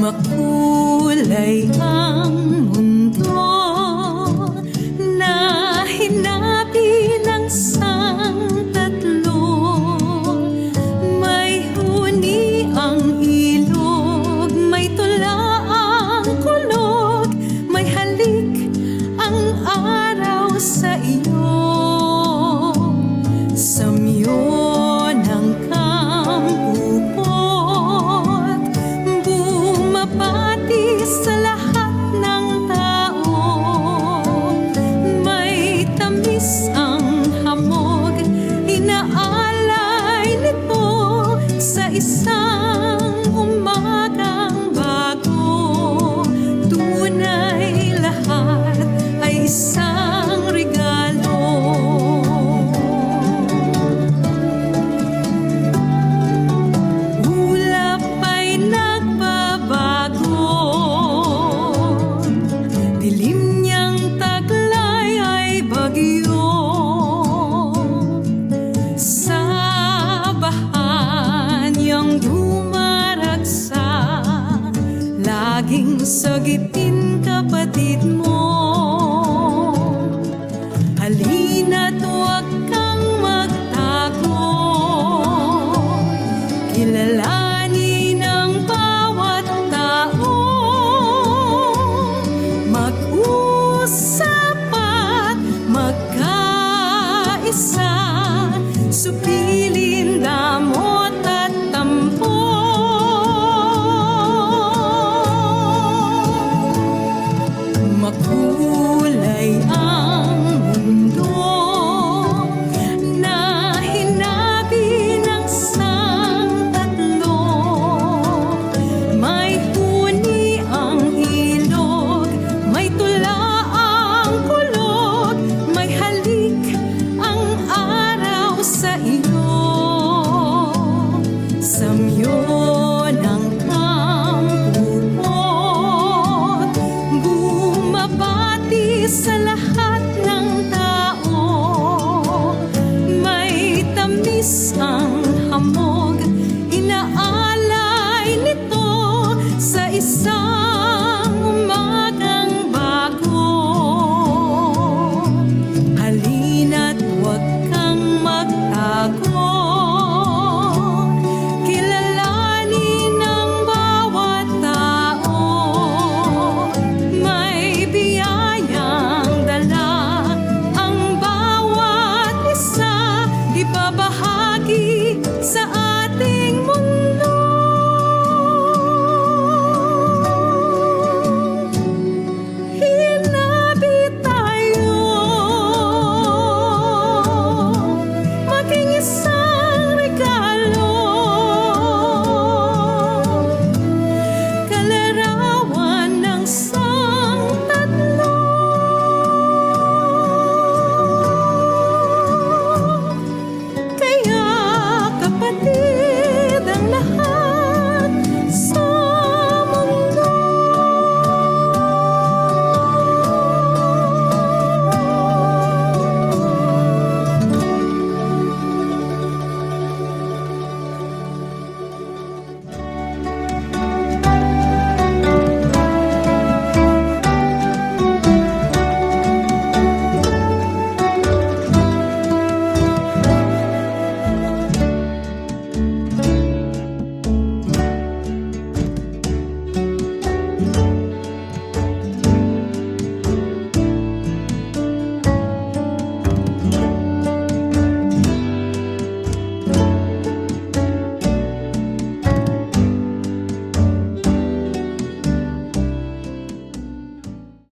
Makulay ang mundo na hinabi ng sangtatlo. May huni ang ilog, may tula ang kulog, may halik ang araw sa iyo. Samyo ng kampupot, bumabati sa lahat ng tao. May tamis ang hamog, inaalay nito sa isang umagang bago. Tunay lahat ay isang regalo. Ulap ay nagbabago, dilim niyang taglay ay bagyo. Sa bahan niyang dumaragsa, laging sagitin kapatid mo.